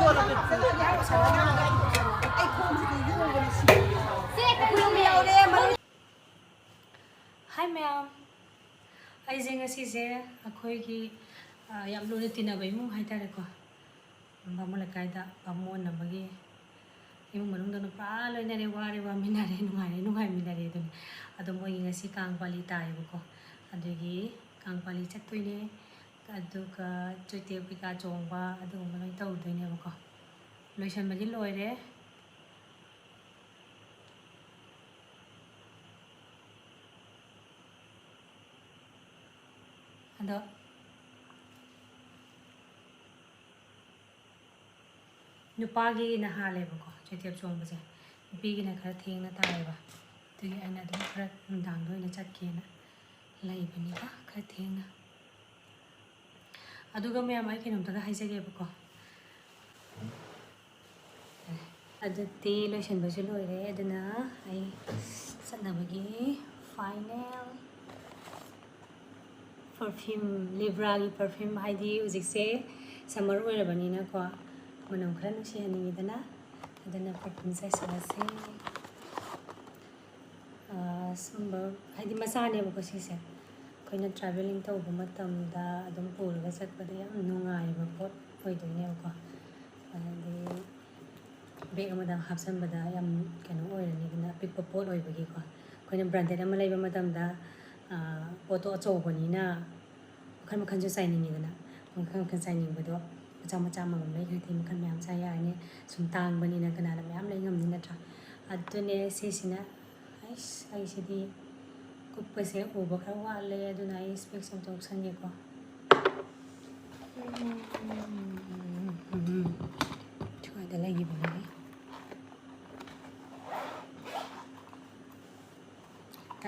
Hi ma'am. I think as is a Koiki Yamlutinabim, Hitareko. Mamulakaida, Amon Namagi. You Murundan Palo in any worry, Minare, no Minare. Adamoing a sea Kang Pali Taina, Adagi, Kang Pali Chatwine, Aduka, Chute Pikachu, Adumana told the Nebuco. Lucian Magilloide. And Nupagi in a Halebo, Chitip Jombase, big in a crating at Taiva. Do you another crack down in a chat can? Labenica, crating. Adugame, I can to the Hisagebuco. At the tea, Lucian Basilo, Edna, I said Navigi, final. Perfume, liberal perfume ID, music say, summer wear banana qua, Monocran, she and Nidana, and then a perfume size of a say. Sumber, I did Masana because he said, Queen traveling to Bumatam, the Adam Pool was at the no I report for the Nelco. And the big Madame Hapson, but I am can oil and even a people port over here. Queen branded Amalay Madame da. Photo Chobanina, come can just signing in a can signing with what Chama make a team can be saying some time when in a canal, I'm laying in the trap. At the next season, I see the cook was a over her while I do not speak some talks and you go. Try the leggy baby.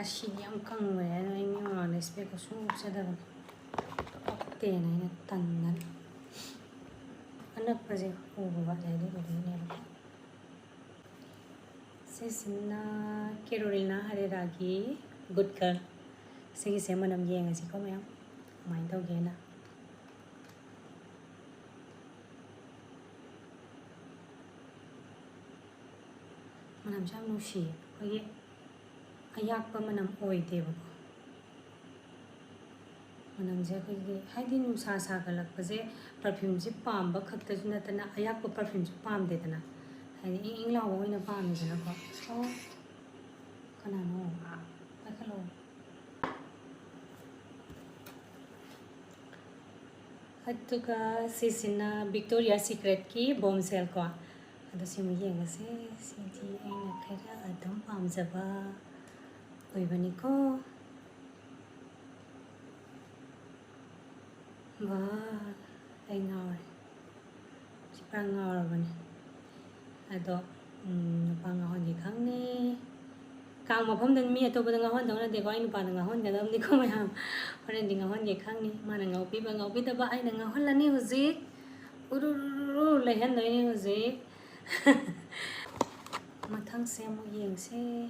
She young come where I knew on a speak of smooth said of 10 in a ton. Another present over what I did of the name. Sisna Carolina Hariragi, good girl. Say Semanam Yang as he come out. Mind again. Madam Jam no she. Ayakpa manam oideba manam je khoi haidi nu sa sa galak paje perfume ji pamba khakta ju natana ayakpa perfume ji pam de dana haidi ing lawo ina pam ji na ko so kana no pa khalo hatuka sisina Victoria's Secret ki bombshell ko ado simu yenga se siji aina khaira adam pam jaba Oibaniko Wow, I know it. Sprang out of it. I thought, Pangahon Kangni. Kang of home than me, I told the Hon, don't they go in Panahon, get only come home. Or ending a Honey Kangni, Manango people go with the by and a Holani was it. Uru, lay hand on was it. Matang Sam Yang say.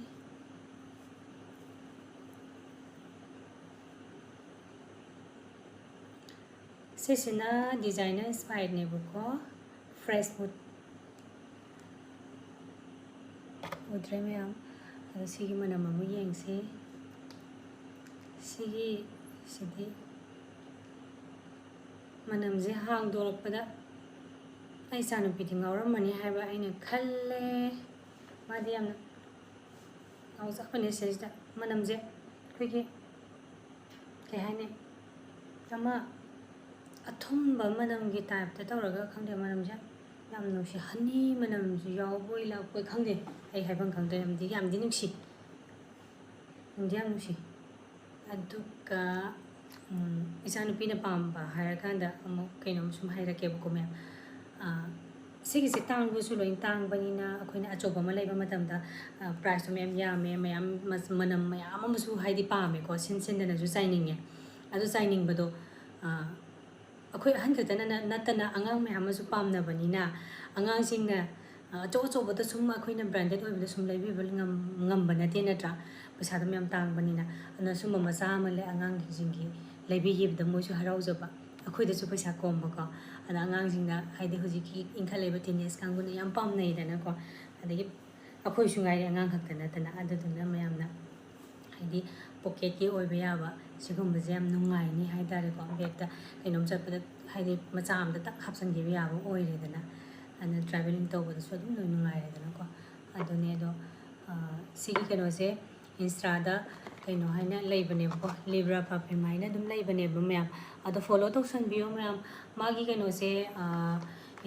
Sisina designer inspired nebuko fresh wood udremyam sigi manamamu yengse sigi sidi manamje hang dolakpada ai sanu piti ngauramani haiba aina khalle madi yamna auza pane sejda manamje khigi ke haine ama Atumba manam gi type ta tawraga khangde manam ja yam no shi hani manam ju yaw boi la koi khangde ai haibang khangde am di nuksi ndiam nuksi aduka isanu pina pamba harakanda amo kainam sum hairake bu me sigi se tang bu su loin tang banina akoina achoba ma leiba matamda price to mem ya me manam mayam amusu haidi pa me ko sin sin na ju signing adu signing bado Aku hanya kerana natana angang me hamasu pam na bani na angang sing na coba betul semua aku ini branded oleh betul semua lebih ngam bana tiada tra pasal kami am tang bani na anda semua masa male angang singgi lebih hib demo su harau japa ꯑꯩꯈꯣꯏꯗꯁꯨ ꯄꯩꯁꯥ ꯀꯣꯝꯕꯀꯣ ꯑꯗ ꯑꯉꯥꯡꯁꯤꯡꯅ ꯍꯥꯏꯗꯤ ꯍꯧꯖꯤꯛꯀꯤ ꯏꯟꯈꯠꯂꯛꯏꯕ teenage ꯀꯥꯡꯕꯨꯅ ꯌꯥꯝ ꯄꯥꯝꯅꯩꯗꯅꯀꯣ ꯑꯗꯒꯤ ꯑꯩꯈꯣꯏꯁꯨ ꯉꯥꯏꯔꯦ ꯑꯉꯥꯡ ꯈꯛꯇ ꯅꯠꯇꯅ ꯑꯗꯨꯗꯨꯅ ꯃꯌꯥꯝꯅ ꯍꯥꯏꯗꯤ ꯄꯣꯀꯦꯠꯀꯤ ꯑꯣꯏꯕ ꯌꯥꯕ ꯁꯤꯒꯨꯝꯕꯁꯦ ꯌꯥꯝ ꯅꯨꯡꯉꯥꯏꯅꯤ ꯍꯥꯏꯇꯥꯔꯦꯀꯣ ꯕꯦꯛꯇ ꯀꯩꯅꯣꯝ ꯆꯠꯄꯗ ꯍꯥꯏꯗꯤ ꯃꯆꯥ ꯑꯃꯗ ꯇꯛ ꯍꯥꯞꯆꯤꯟꯈꯤꯕ ꯌꯥꯕ ꯑꯣꯏꯔꯦꯗꯅ ꯑꯗꯨꯅ ꯇ꯭ꯔꯥꯚꯦꯂꯤꯡ ꯇꯧꯕꯗꯁꯨ ꯑꯗꯨꯝ ꯂꯣꯏ ꯅꯨꯡꯉꯥꯏꯔꯦꯗꯅꯀꯣ ꯑꯗꯨꯅꯦ ꯑꯗꯣ ꯁꯤꯒꯤ ꯀꯩꯅꯣꯁꯦ ꯏꯟꯁꯇꯥꯗ ꯀꯩꯅꯣ ꯍꯥꯏꯅ ꯂꯩꯕꯅꯦꯕꯀꯣ ꯂꯤꯕ꯭ꯔꯥ ꯄꯥꯔꯐ꯭ꯌꯨꯝ ꯍꯥꯏꯅ ꯑꯗꯨꯝ ꯂꯩꯕꯅꯦꯕ ꯃꯌꯥꯝ ꯑꯗꯣ ꯐꯣꯂꯣ ꯇꯧꯁꯟꯕꯤꯌꯣ ꯃꯌꯥꯝ ꯃꯥꯒꯤ ꯀꯩꯅꯣꯁꯦ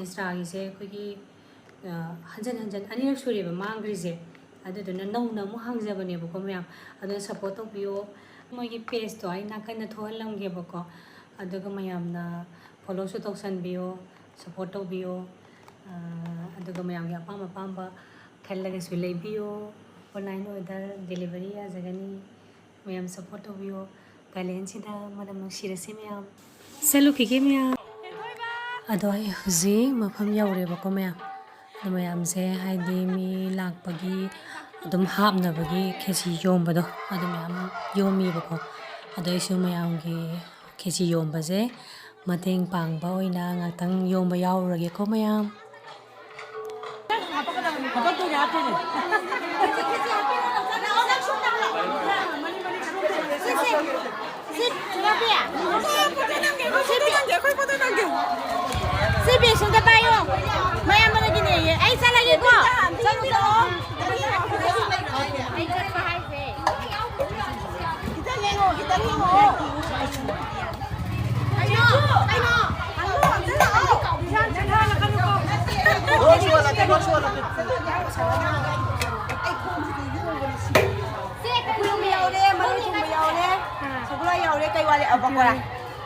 ꯏꯟꯁꯇꯥꯒꯤꯁꯦ ꯑꯩꯈꯣꯏꯒꯤ ꯍꯟꯖꯟ ꯍꯟꯖꯟ ꯑꯅꯤꯔꯛ ꯁꯨꯔꯦꯕ माꯡꯈ꯭ꯔꯤꯁꯦ ꯑꯗꯨꯗꯨꯅ ꯅꯧꯅ ꯑꯃꯨꯛ ꯍꯥꯡꯖꯕꯅꯦꯕꯀꯣ ꯃꯌꯥꯝ ꯑꯗꯨꯅ ꯁꯞꯄꯣꯔꯠ ꯇꯧꯕꯤꯌꯣ ꯃꯣꯏꯒꯤ ꯄꯦꯖꯇꯣ ꯑꯩ ꯅꯥꯀꯟꯗ ꯊꯣꯛꯍꯜꯂꯝꯒꯦꯕꯀꯣ ꯑꯗꯨꯒ ꯃꯌꯥꯝꯅ ꯐꯣꯂꯣꯁꯨ ꯇꯧꯁꯟꯕꯤꯌꯣ ꯁꯞꯄꯣꯔꯠ ꯇꯧꯕꯤꯌꯣ ꯑꯗꯨꯒ ꯃꯌꯥꯝꯒꯤ ꯑꯄꯥꯝ ꯑꯄꯥꯝꯕ ꯈꯜꯂꯒꯁꯨ ꯂꯩꯕꯤꯌꯣ ꯑꯣꯟꯂꯥꯏꯟ ꯑꯣꯔꯗꯔ ꯗꯦꯂꯤꯚꯔꯤ ꯌꯥꯖꯒꯅꯤ ꯃꯌꯥꯝ ꯁꯞꯄꯣꯔꯠ ꯇꯧꯕꯤꯌꯣ ꯀꯥꯂꯦꯟꯁꯤꯗ ꯃꯅꯝ ꯅꯨꯡꯁꯤꯔꯁꯤ ꯃꯌꯥꯝ ꯆꯠꯂꯨꯈꯤꯒꯦ ꯃꯌꯥꯝ ꯑꯗꯣ ꯑꯩ ꯍꯧꯖꯤꯛ ꯃꯐꯝ ꯌꯧꯔꯦꯕꯀꯣ ꯃꯌꯥꯝ ꯑꯗꯣ ꯃꯌꯥꯝꯁꯦ ꯍꯥꯏꯗꯤ ꯃꯤ ꯂꯥꯛꯄꯒꯤ ꯑꯗꯨꯝ ꯍꯥꯞꯅꯕꯒꯤ ꯈꯦꯆꯤ ꯌꯣꯝꯕꯗꯣ ꯑꯗꯨ ꯃꯌꯥꯝ ꯌꯣꯝꯃꯤꯕꯀꯣ ꯑꯗꯣ ꯑꯩꯁꯨ ꯃꯌꯥꯝꯒꯤ ꯈꯦꯆꯤ ꯌꯣꯝꯕꯁꯦ ꯃꯇꯦꯡ ꯄꯥꯡꯕ ꯑꯣꯏꯅ ꯉꯥꯛꯇꯪ ꯌꯣꯝꯕ ꯌꯥꯎꯔꯨꯔꯒꯦꯀꯣ ꯃꯌꯥꯝ ꯁꯤ ꯕꯦꯛꯁꯤꯗ ꯄꯥꯏꯌꯣ ꯃꯌꯥꯝ ꯑꯃꯒꯤꯅꯦ ꯑꯩ ꯆꯠꯂꯒꯦꯀꯣ ꯑꯩ ꯆꯠꯄ ꯍꯥꯏꯁꯦ ꯈꯤꯇꯪ ꯌꯦꯡꯉꯣ ꯈꯤꯇꯪ ꯌꯦꯡꯉꯣ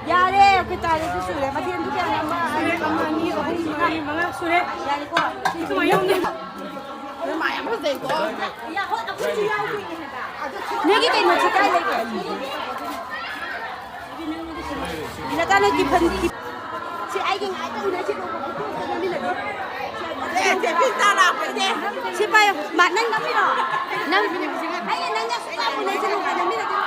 यारे कितारे से सुरे मध्यम तो क्या नाम है कमानी और सुरे मंगा सुरे यारे को माया ने माया में देखो या हो अब कुछ यार नेगी कहीं मत चिकाई लेके बिना ने की फन की से आई के आई तो ने से को तो नहीं लगे से पिता ला पे दे से पायो mat nang kami no nang ai nang ya sa ko ne se ko नहीं लगे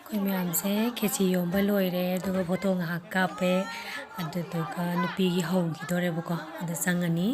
ꯑꯩꯈꯣꯏ ꯃꯌꯥꯝꯁꯦ ꯈꯦꯆꯤ ꯌꯣꯝꯕ ꯂꯣꯏꯔꯦ ꯑꯗꯨꯒ ꯐꯣꯇꯣ ꯉꯥꯏꯍꯥꯛ ꯀꯥꯞꯄꯦ ꯑꯗꯨꯗꯨꯒ ꯅꯨꯄꯤꯒꯤ ꯍꯧꯈꯤꯗꯣꯔꯦꯕꯀꯣ ꯑꯗ ꯆꯪꯉꯅꯤ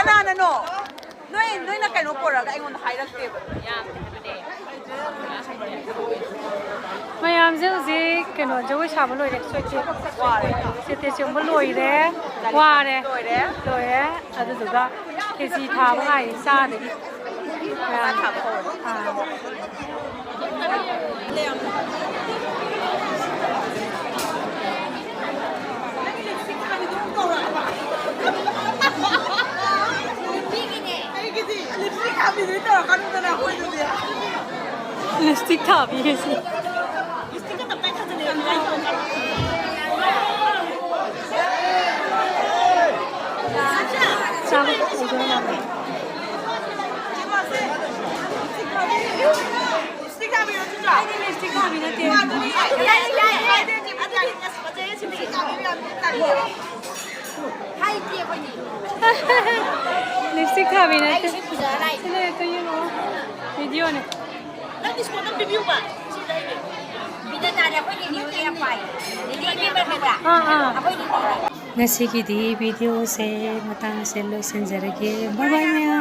ꯀꯅꯥꯅꯅꯣ ꯅꯣꯏꯅ ꯀꯩꯅꯣ ꯄꯨꯔꯒ ꯑꯩꯉꯣꯟꯗ ꯍꯥꯏꯔꯛꯇꯦꯕ ꯃꯌꯥꯝꯁꯦ ꯍꯧꯖꯤꯛ ꯀꯩꯅꯣ ꯖꯒꯣꯏ ꯁꯥꯕ ꯂꯣꯏꯔꯦ ꯁꯦꯠꯇꯦ ꯆꯣꯡꯕ ꯂꯣꯏꯔꯦ ꯋꯥꯔꯦ ꯂꯣꯏꯔꯦ ꯑꯗꯨꯗꯨꯒ ꯀꯦꯖꯤ ꯊꯥꯕ ꯉꯥꯏꯔꯤ ꯆꯥꯗꯒꯤ 립스틱 탑이겠지. 자, 립스틱 카비넷. 근데 또 이거 비디오네. Nanti semua kan review pak. Binata ada apa ini dia apa? Ini berbeda. Apa ini? Nasi kidi video se matang se lo senjara ke bye bye maya.